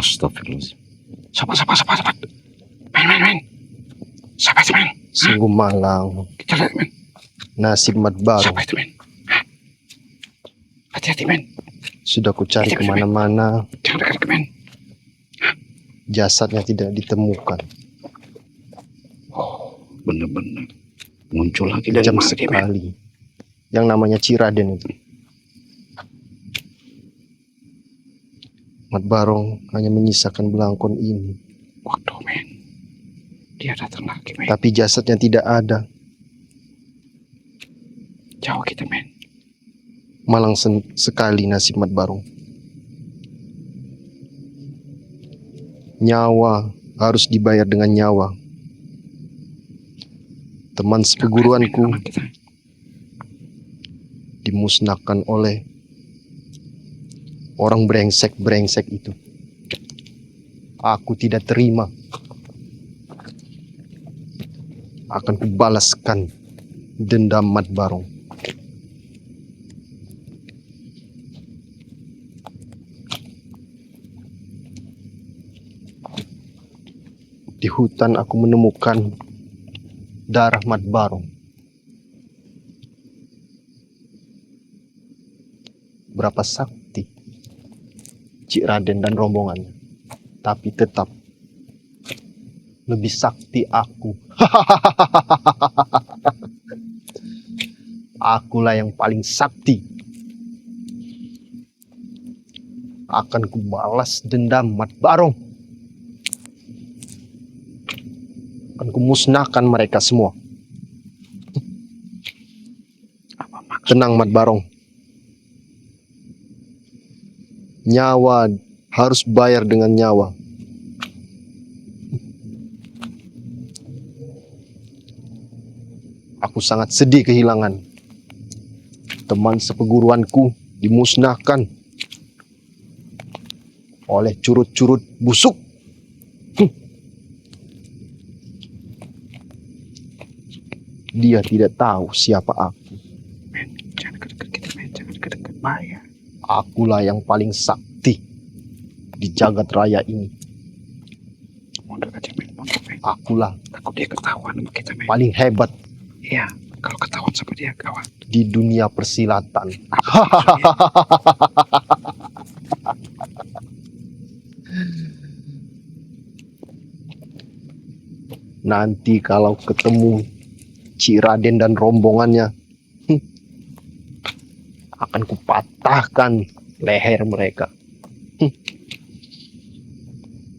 Astagfirullah. Sabar. Men. Sabar, men. Sungguh malang Kita lihat, men. nasib Mat Barong. Siapa itu, men? Hah? Hati-hati, men. Sudah ku cari kemana-mana, Jangan dekat, men. jasadnya tidak ditemukan. Oh, bener-bener. Muncul lagi dari Kejam mana dia, men? sekali. Yang namanya Ciraden itu. Mat Barong hanya menyisakan belangkon ini. Waduh, men. Dia datang lagi, men. Tapi jasadnya tidak ada. Jauh kita, men. Malang sekali nasib Mat Barong. Nyawa harus dibayar dengan nyawa. Teman seperguruanku Anak kita. dimusnahkan oleh orang brengsek itu. Aku tidak terima. Akan kubalaskan dendam Mat Barong. Di hutan aku menemukan darah Mat Barong. Berapa sakti Ciraden dan rombongannya, tapi tetap lebih sakti aku. Akulah yang paling sakti. Akan kubalas dendam Mat Barong. Akan kumusnahkan mereka semua. Apa maksud? Tenang Mat Barong. Nyawa harus bayar dengan nyawa. Aku sangat sedih kehilangan teman seperguruanku dimusnahkan oleh curut-curut busuk. Dia tidak tahu siapa aku. Men, jangan dekat kita, men. Jangan dekat bahaya. Akulah yang paling sakti di jagat raya ini. Mundur aja, men. Mundur, men. Akulah Takut dia ketahuan sama kita, men. paling hebat Iya, kalau ketahuan sama dia, gawat. di dunia persilatan. Nanti kalau ketemu Ciraden dan rombongannya, akan kupatahkan leher mereka.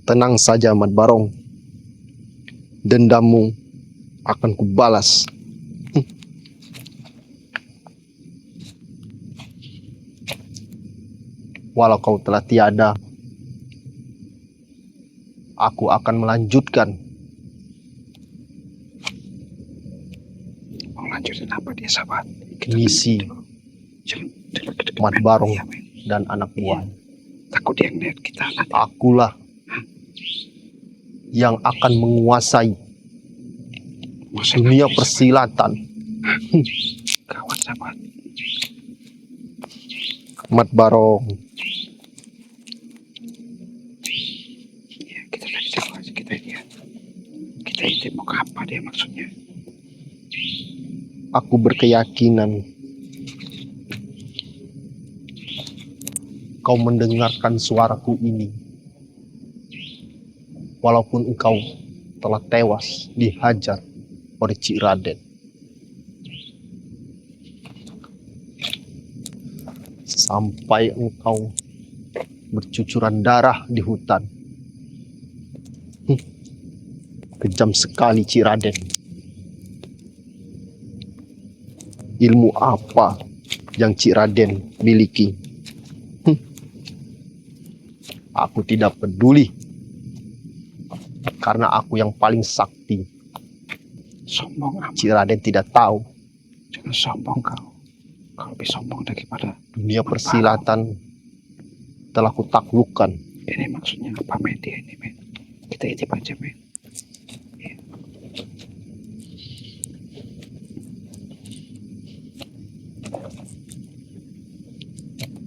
Tenang saja Mat Barong. Dendammu akan kubalas. Walau kau telah tiada, aku akan melanjutkan. Mau lanjutin apa dia, sahabat? Misi Jangan dekat Mat Barong ya, men. dan anak buah. Takut dia ngeliat kita nanti. Akulah yang akan menguasai dunia persilatan. Gawat, sahabat. Mat Barong, Ya, kita tadi tahu aja kita lihat. Kita itu mau ke apa dia maksudnya? aku berkeyakinan kau mendengarkan suaraku ini. Walaupun engkau telah tewas dihajar oleh Ciraden. Sampai engkau bercucuran darah di hutan. Kejam sekali Ciraden. Ilmu apa yang Ciraden miliki? Aku tidak peduli. Karena aku yang paling sakti. Sombong amat. Ciraden tidak tahu. Jangan sombong kau. Kau lebih sombong daripada Dunia persilatan telah kutaklukkan. ini. Maksudnya apa, men? Dia ini, men. Kita intip aja, men. Ya.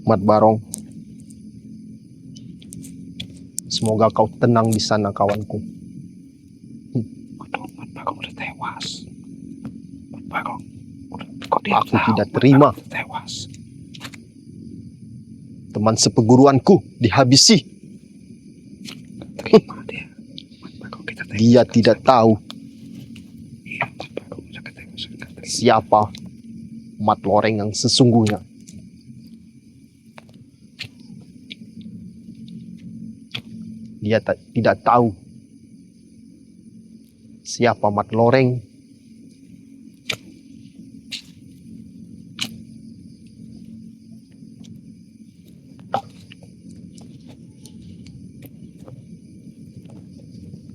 Mat Barong, Semoga kau tenang di sana, kawanku. Waduh, Mat Bagong udah tewas. Mat Bagong, kok dia Aku tahu tidak Mat terima. Bagong udah tewas? Teman seperguruanku dihabisi. Terima dia. Mat Bagong kita tewas. Dia tidak tahu Iya, Mat Bagong udah tewas. siapa Mat Loreng yang sesungguhnya. Dia tidak tahu siapa Mat Loreng.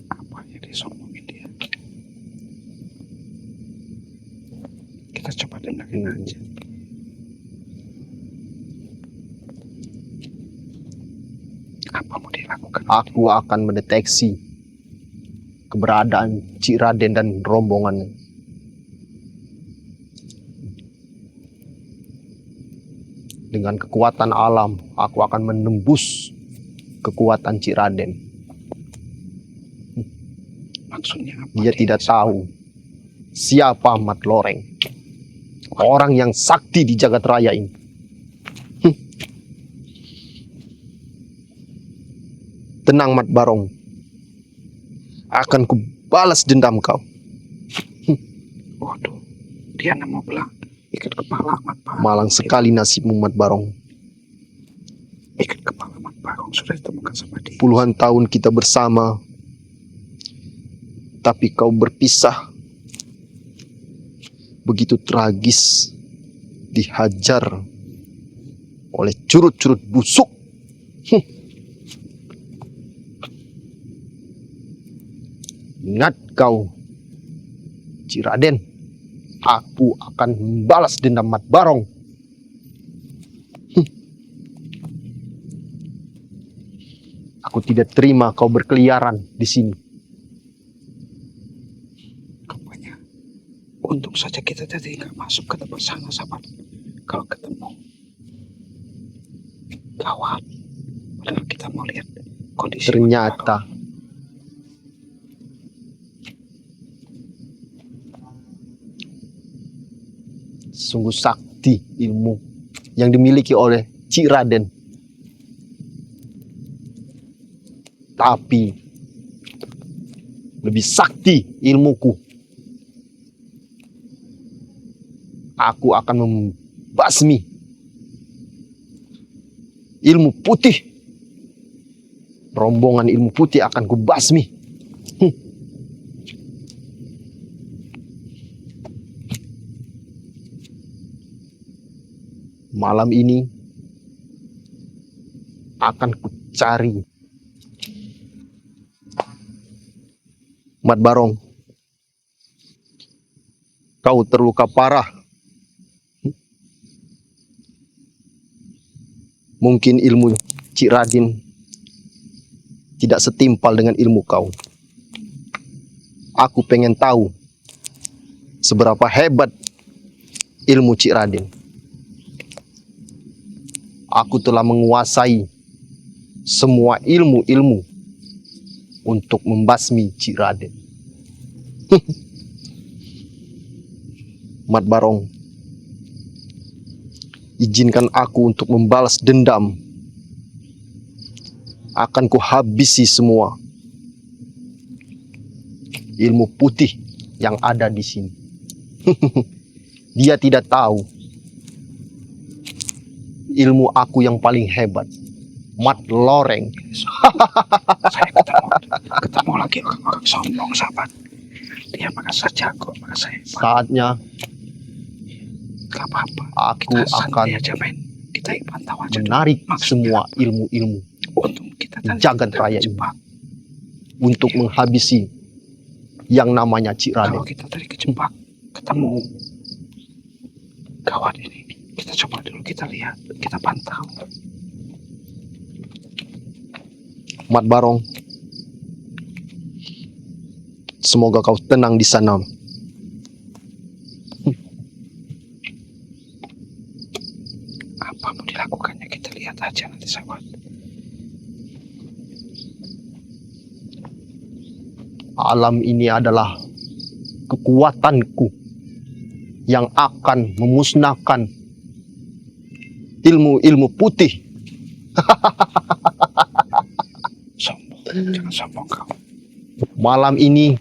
Apa yang disombongin dia? Kita coba dengerin aja. Apa mau dilakukan? Aku akan mendeteksi keberadaan Cik Raden dan rombongannya. Dengan kekuatan alam, aku akan menembus kekuatan Cik Raden. Maksudnya apa? Dia tidak tahu siapa Mat Loreng, orang yang sakti di jagat raya ini. Tenang Mat Barong, akan kubalas dendam kau. Waduh, dia nggak mau belah. Ikat kepala Mat Bagong. Malang sekali nasibmu Mat Barong. Ikat kepala Mat Bagong sudah ditemukan sama dia. Puluhan tahun kita bersama, tapi kau berpisah. Begitu tragis, dihajar oleh curut-curut busuk. Ingat kau, Cik Raden, aku akan membalas dendam Mat Barong. Aku tidak terima kau berkeliaran di sini. Rupanya, untung saja kita tadi nggak masuk ke tempat sana, sahabat. Kalau ketemu, gawat. Padahal kita mau lihat kondisi. Ternyata sungguh sakti ilmu yang dimiliki oleh Cik Raden. Tapi lebih sakti ilmuku. Aku akan membasmi ilmu putih. Rombongan ilmu putih akan kubasmi. Malam ini akan kucari Mat Barong. Kau terluka parah. Mungkin ilmu Cik Raden tidak setimpal dengan ilmu kau. Aku pengen tahu seberapa hebat ilmu Cik Raden. Aku telah menguasai semua ilmu-ilmu untuk membasmi Cik Raden. Mat Barong, izinkan aku untuk membalas dendam. Akan kuhabisi semua ilmu putih yang ada di sini. Dia tidak tahu ilmu aku yang paling hebat, Mat Loreng. Saya ketemu lagi orang-orang sombong, sahabat. Dia merasa jago, merasa hebat. Saatnya Gak apa-apa. aku Kita akan santai aja, men. Kita pantau aja. menarik Maksudnya semua ilmu-ilmu untung kita tadi jagat raya ini kejebak. untuk menghabisi yang namanya Cik Kalau Raden. kita tadi kejebak, ketemu gawat ini. Kita coba dulu, kita lihat, kita pantau. Mat Barong, semoga kau tenang di sana. Apa mau dilakukannya, kita lihat aja nanti, sahabat. Alam ini adalah kekuatanku yang akan memusnahkan ilmu-ilmu putih. Sombong, jangan sombong kau. Malam ini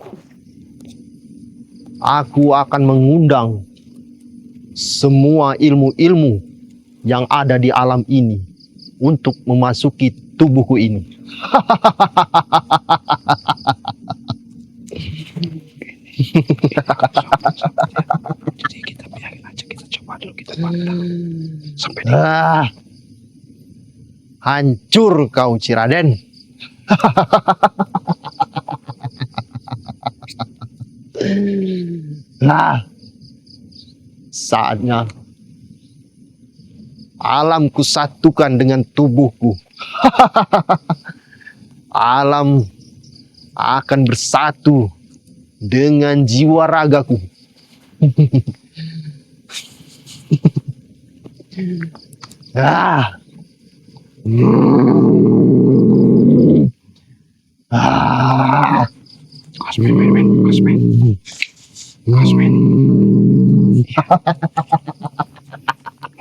aku akan mengundang semua ilmu-ilmu yang ada di alam ini untuk memasuki tubuhku ini. Jadi kita biarin aja, kita coba dulu, kita pantau sampai di Hancur kau, Ciraden. Saatnya alamku satukan dengan tubuhku. Alam akan bersatu dengan jiwa ragaku. Kosmin.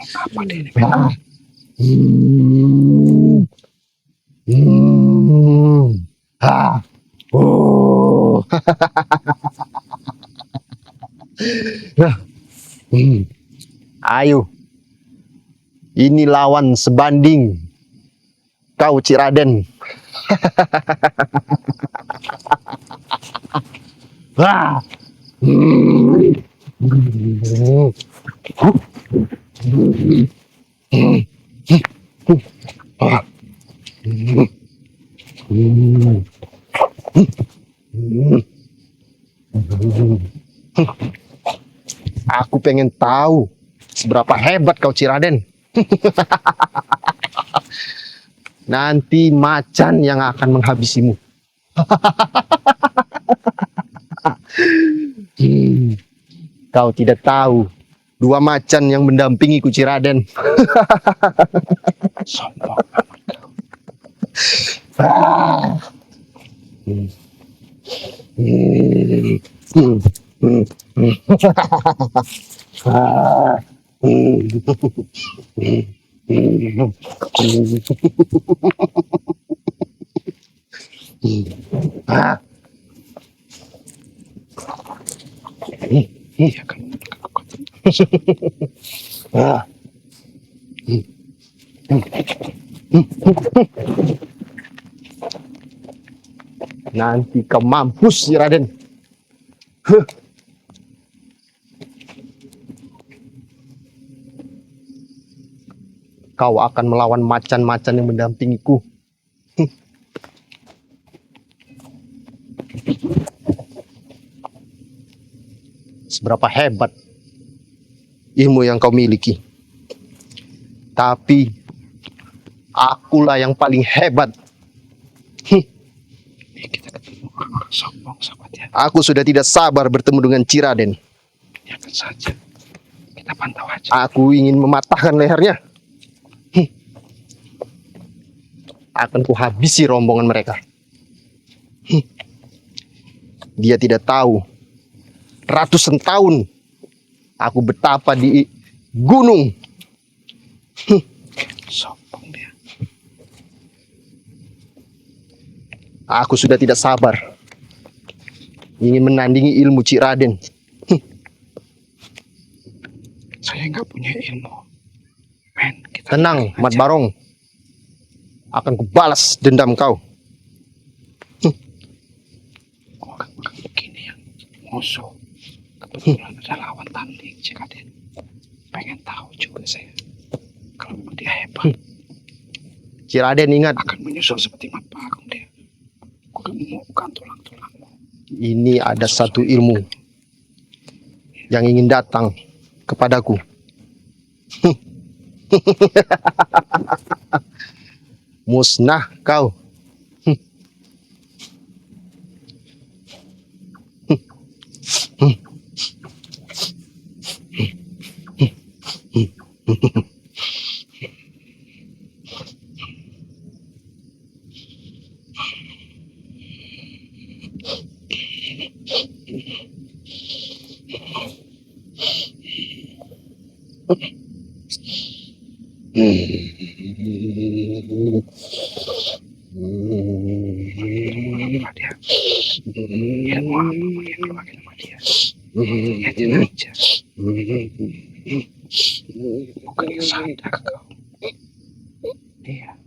Apa deh ini, men? Ayo, ini lawan sebanding kau, Ciraden. Aku pengen tahu seberapa hebat kau, Ciraden. Nanti macan yang akan menghabisimu. Kau tidak tahu, dua macan yang mendampingiku, Ciraden. Sombong amat kau. Iya kan, kekuatan. Nanti kau mampus, Raden. Kau akan melawan macan-macan yang mendampingiku. Seberapa hebat ilmu yang kau miliki. Tapi akulah yang paling hebat. Kita ketemu sombong sahabat ya. Aku sudah tidak sabar bertemu dengan Ciraden. Biarkan saja. Kita pantau aja. Aku ingin mematahkan lehernya. Akan kuhabisi rombongan mereka. Dia tidak tahu. Ratusan tahun aku betapa di gunung. Sombong dia. Aku sudah tidak sabar. Ingin menandingi ilmu Ciraden. Saya nggak punya ilmu. Men, kita Tenang, biarin Mat aja. Barong. Akan kubalas dendam kau. Bukan begini yang musuh. Kebetulan ada lawan tanding, Ciraden. Pengen tahu juga saya. Kalau memang dia hebat, Ciraden ingat, akan menyusul seperti Mat Barong dia. Bukan tulang-tulangmu. ini ada satu ilmu yang ingin datang kepadaku. Musnah kau. Apa dia? Ilmu apa yang dipakai sama dia? Lihatin aja. Bukannya sadar kau. Iya.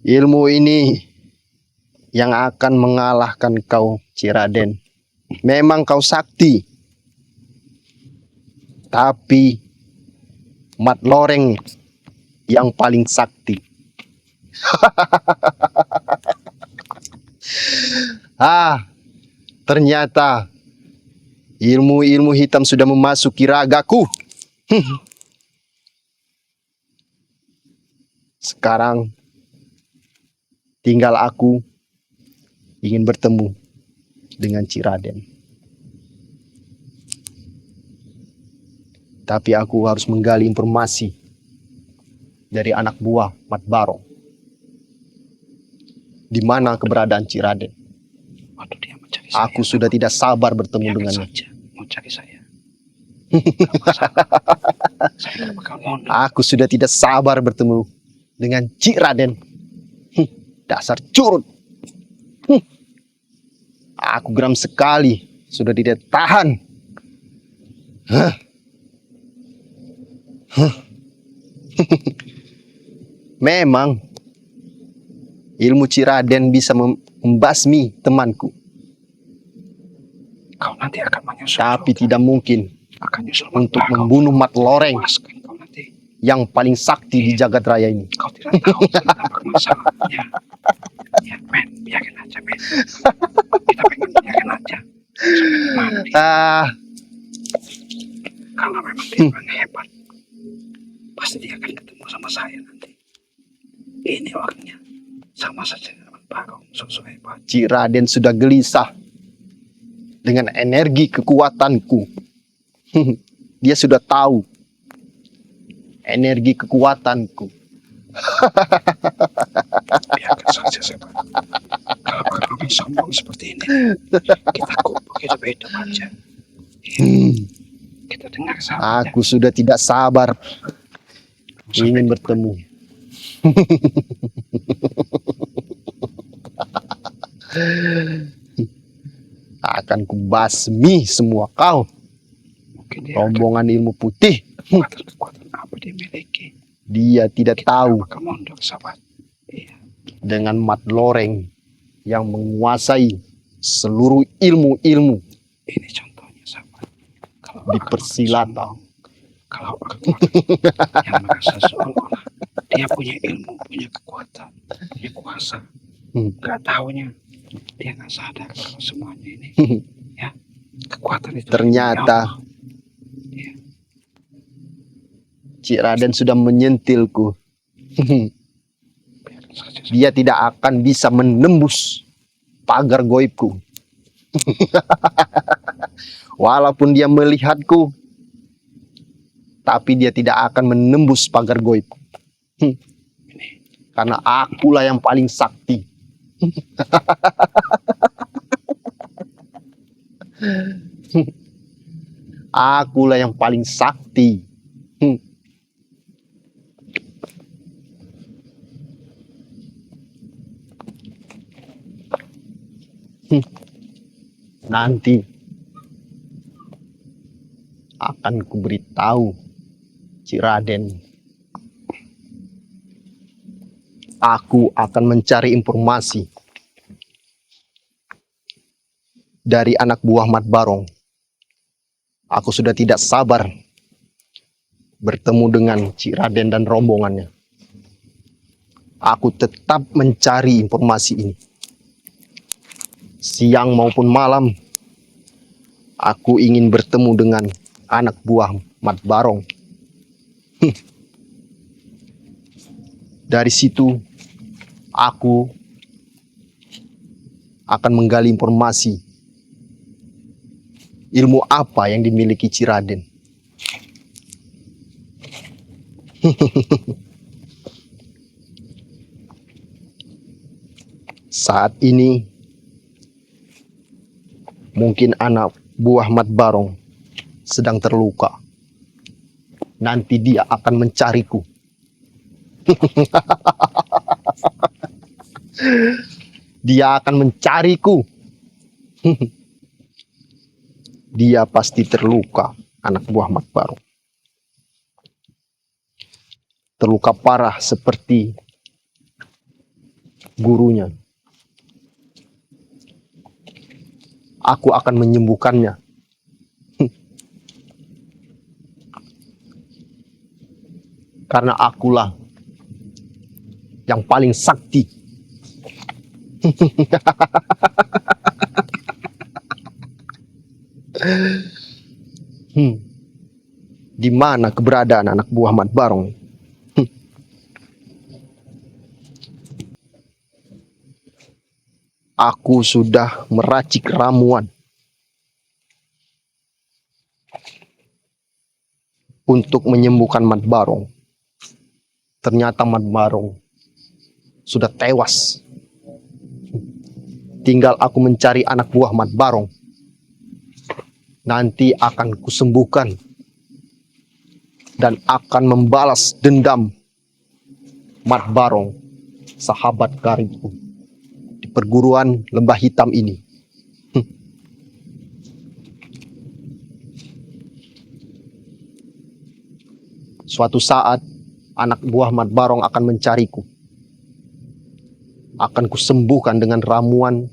Ilmu ini yang akan mengalahkan kau, Ciraden. Memang kau sakti, tapi Mat Loreng yang paling sakti. Ternyata ilmu-ilmu hitam sudah memasuki ragaku. Sekarang tinggal aku ingin bertemu dengan Ciraden. Tapi aku harus menggali informasi dari anak buah Mat Barong. Di mana keberadaan Ciraden? Waduh, dia mencari saya. Aku sudah tidak sabar bertemu dengannya. Saja mau cari saya. Gak masalah. Saya gak bakal mondok. Aku sudah tidak sabar bertemu dengan Ciraden. Dasar curut. Aku geram sekali. Sudah tidak tahan. Memang ilmu Ciraden bisa membasmi temanku. Kau nanti akan menyusul. Tapi tidak mungkin akan nyusul untuk membunuh Mat Loreng kau nanti. yang paling sakti di jagat raya ini. Kau tidak tahu betapa masalahnya. Ya, men, biarkan aja, men. Kita pengen biarkan aja. Mati. Kalau memang dia orang hebat, pasti dia akan ketemu sama saya nanti. Ini orangnya sama saja dengan Barong, sosok hebat. Ciraden sudah gelisah dengan energi kekuatanku. Dia sudah tahu energi kekuatanku. Biarkan saja, Sepan. Kalau orang sombong seperti ini, kita kumpul hidup-hidup aja. Kita dengar saja. Aku sudah tidak sabar ingin bertemu. Akan kubasmi semua kau. Rombongan ilmu putih. Kekuatan apa dia miliki? Dia tidak tahu Mondok, sahabat. Iya. Dengan Mat Loreng yang menguasai seluruh ilmu-ilmu. Ini contohnya, sahabat. Kalau di persilatan. Kalau orang yang merasa seolah-olah dia punya ilmu, punya kekuatan, punya kuasa, nggak taunya dia nggak sadar kalau semuanya ini ya kekuatan itu. Ternyata ya. Ciraden sudah menyentilku. Dia tidak akan bisa menembus pagar goibku. Walaupun dia melihatku, tapi dia tidak akan menembus pagar goib. Karena akulah yang paling sakti. Akulah yang paling sakti. Nanti akan kuberitahu Ciraden. Aku akan mencari informasi dari anak buah Mat Barong. Aku sudah tidak sabar bertemu dengan Ciraden dan rombongannya. Aku tetap mencari informasi ini. Siang maupun malam, aku ingin bertemu dengan anak buah Mat Barong. Dari situ, aku akan menggali informasi ilmu apa yang dimiliki Ciraden. Saat ini mungkin anak buah Mat Barong sedang terluka. Nanti dia akan mencariku. Dia akan mencariku. Dia pasti terluka, anak buah Mat Barong. Terluka parah seperti gurunya. Aku akan menyembuhkannya. Karena akulah yang paling sakti. Di mana keberadaan anak buah Mat Barong? Aku sudah meracik ramuan untuk menyembuhkan Mat Barong. Ternyata Mat Barong sudah tewas. Tinggal aku mencari anak buah Mat Barong. Nanti akan kusembuhkan dan akan membalas dendam Mat Barong, sahabat karibku, di perguruan Lembah Hitam ini. Suatu saat anak buah Mat Barong akan mencariku. Akan kusembuhkan dengan ramuan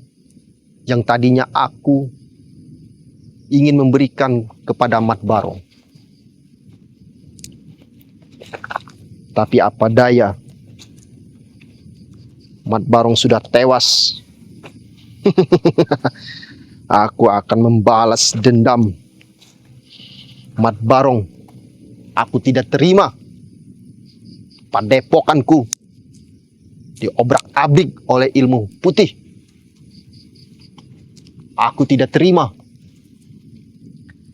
yang tadinya aku ingin memberikan kepada Mat Barong. Tapi apa daya, Mat Barong sudah tewas. Aku akan membalas dendam Mat Barong. Aku tidak terima padepokanku diobrak-abrik oleh ilmu putih. Aku tidak terima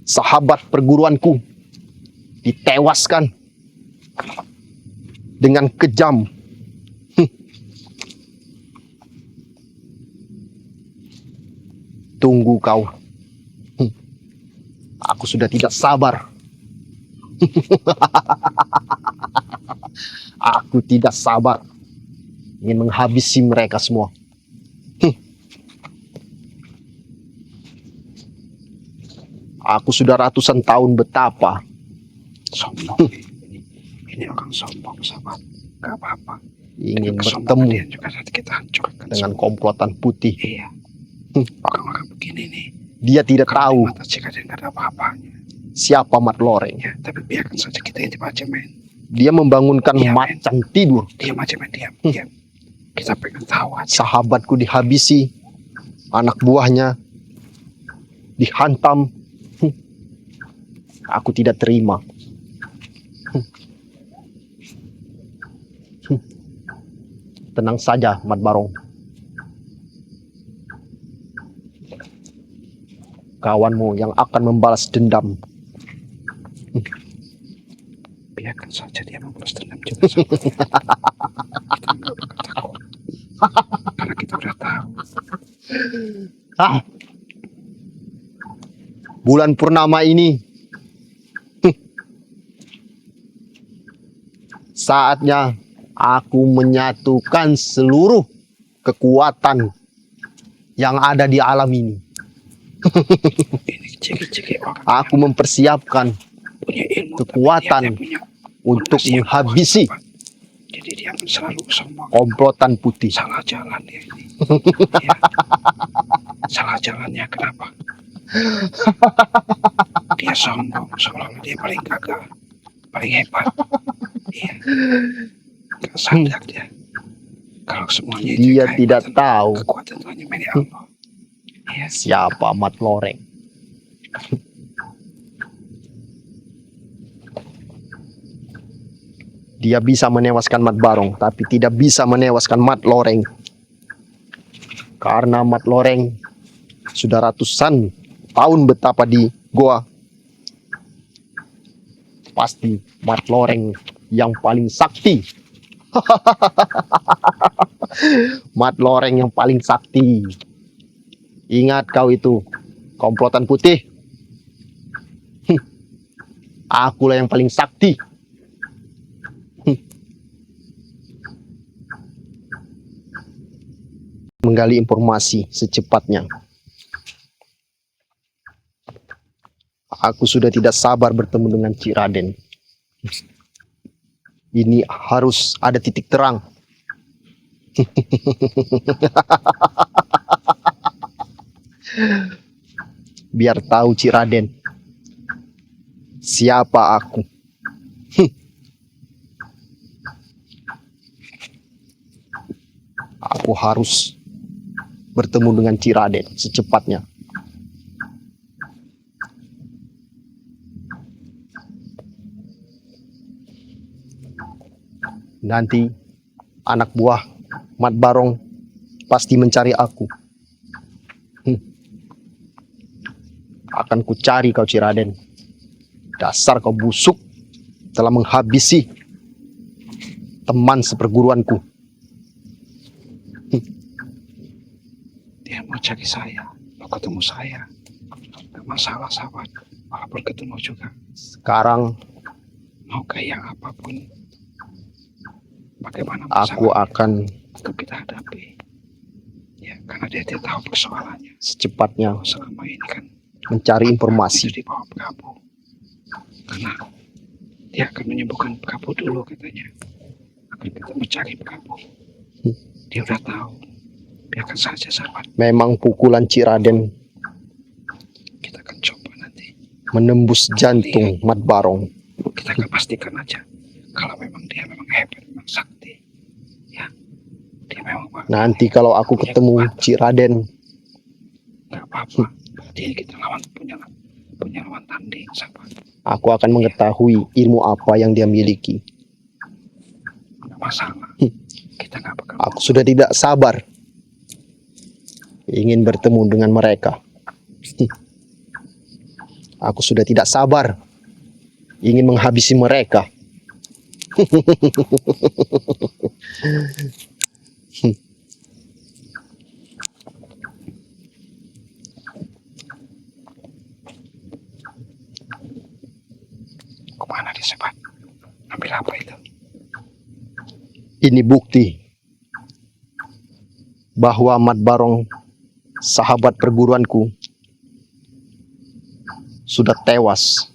sahabat perguruanku ditewaskan dengan kejam. Tunggu kau. Aku sudah tidak sabar. Aku tidak sabar ingin menghabisi mereka semua. Aku sudah ratusan tahun betapa. Sombong. Ini orang sombong, sahabat. Gak apa-apa. Ingin Kesombongan bertemu dia juga nanti kita hancurkan dengan semua. komplotan putih. Iya. Orang-orang begini nih. Dia tidak Kalau tahu di mata jika dia nggak ada apa-apanya. siapa Mat Loreng. Ya, tapi biarkan saja kita yang dibaca, men. Dia membangunkan Iya, macan tidur. Diam aja, men. Diam. Kita pengen tahu aja. Sahabatku dihabisi, anak buahnya dihantam. Aku tidak terima. Tenang saja, Mat Barong. Kawanmu yang akan membalas dendam. Biarkan saja dia membalas dendam juga sama kita. Kita nggak bakal takut. Karena kita udah tahu. Bulan purnama ini saatnya aku menyatukan seluruh kekuatan yang ada di alam ini. Ini ciri-ciri orang Aku mempersiapkan punya ilmu, kekuatan tapi dia punya untuk fondasi yang menghabisi kuat, Pak. Jadi dia selalu sombong. komplotan putih. Salah jalan dia ini. Ya. Salah jalannya kenapa? Dia sombong, seolah-olah dia paling gagal, paling hebat. Iya. Gak sadar dia. Kalau semuanya itu Dia tidak tahu kekuatan itu hanya milik Allah. Iya. siapa Mat Loreng. Dia bisa menewaskan Mat Barong, tapi tidak bisa menewaskan Mat Loreng. Karena Mat Loreng sudah ratusan tahun betapa di goa. Pasti Mat Loreng yang paling sakti. Mat Loreng yang paling sakti. Ingat kau itu, komplotan putih. Akulah yang paling sakti. Menggali informasi secepatnya. Aku sudah tidak sabar bertemu dengan Cik Raden. Ini harus ada titik terang. Biar tahu Cik Raden siapa aku. Aku harus bertemu dengan Cik Raden secepatnya. Nanti anak buah Mat Barong pasti mencari aku. Akan kucari kau, Cik Raden. Dasar kau busuk, telah menghabisi teman seperguruanku. Dia mau cari saya, mau ketemu saya. Gak masalah sahabat, walaupun ketemu juga. Sekarang Mau kayak apapun, bagaimana aku masalahnya, akan tetap kita hadapi. Ya, karena dia tidak tahu persoalannya. secepatnya Selama ini kan mencari itu informasi. di bawah Prabu. Karena dia akan menyembuhkan Prabu dulu katanya. Akan kita mencari Prabu. Dia udah tahu. Biarkan saja sahabat. Memang pukulan Cik Raden Kita akan coba nanti. menembus jantung Mat Barong. Kita akan pastikan aja. Kalau memang dia memang hebat, memang sakti. Ya. Dia memang Nanti kalau aku ketemu Cik Raden, gak apa-apa. Berarti kita punya lawan tanding sahabat. aku akan mengetahui ilmu apa yang dia miliki. Gak masalah. Kita gak bakal. Aku sudah tidak sabar ingin bertemu dengan mereka. Aku sudah tidak sabar ingin menghabisi mereka. Kemana dia sahabat? Ambil apa itu? Ini bukti bahwa Mat Barong, sahabat perguruanku, sudah tewas.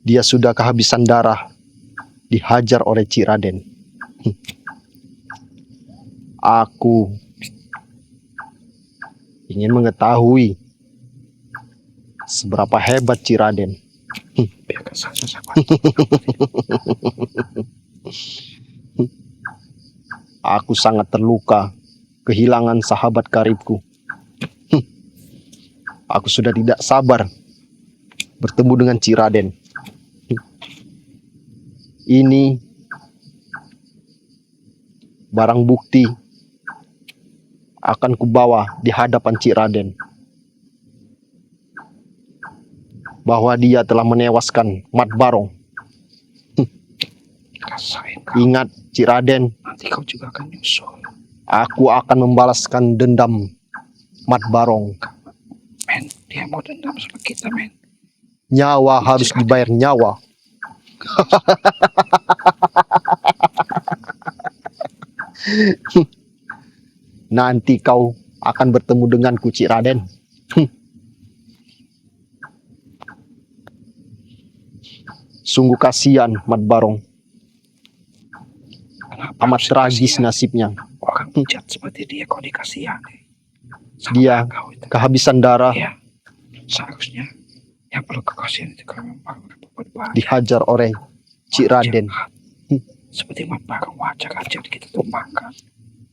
Dia sudah kehabisan darah, dihajar oleh Cik Raden. Aku ingin mengetahui seberapa hebat Cik Raden. Biarkan saja sahabat. Aku sangat terluka kehilangan sahabat karibku. Aku sudah tidak sabar bertemu dengan Cik Raden. Ini barang bukti akan kubawa di hadapan Cik Raden bahwa dia telah menewaskan Mat Barong. Rasain kau. Ingat Cik Raden, Nanti kau juga akan nyusul. aku akan membalaskan dendam Mat Barong. Men, dia mau dendam sama kita men. Nyawa harus dibayar nyawa. Nanti kau akan bertemu denganku, Cik Raden. Sungguh kasihan Mat Barong. Kenapa Amat harus tragis dikasihan? nasibnya. Orang bejat seperti dia kau dikasihani. Sama Dia kau itu. kehabisan darah, Iya. Seharusnya yang perlu kekasihan itu kalau memang berbuat baik. dihajar oleh Cik Raden. Seperti Mat Barong wajar aja kita tumbangkan.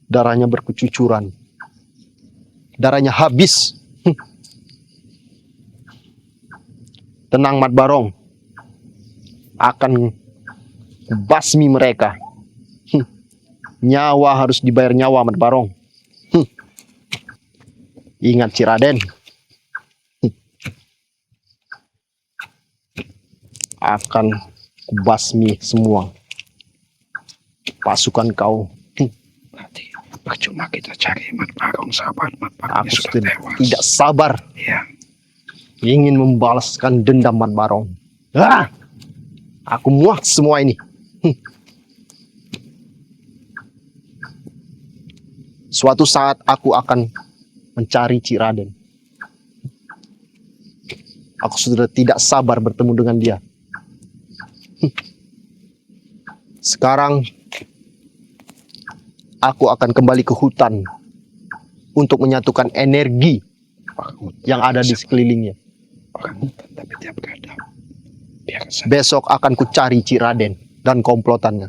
Darahnya berkecucuran. Darahnya habis. Tenang Mat Barong. Akan basmi mereka. Nyawa harus dibayar nyawa Mat Barong. Ingat Cik Raden. Akan kubasmi semua. pasukan kau. Berarti percuma kita cari Mat Barong, sahabat. Mat Barongnya Aku sudah sudah tewas. tidak sabar Iya. ingin membalaskan dendam Mat Barong. Aku muak semua ini. Suatu saat aku akan mencari Cik Raden. Aku sudah tidak sabar bertemu dengan dia. Sekarang aku akan kembali ke hutan untuk menyatukan energi Orang hutan, yang ada di sekelilingnya. orang hutan, tapi tiap kadang dia akan sadar. Besok akan kucari Cik Raden dan komplotannya.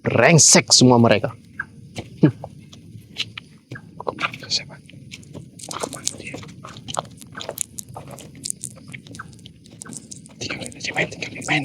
Brengsek semua mereka. Kemana sahabat? Kemana dia? Tinggalin aja, men. Tinggalin, men.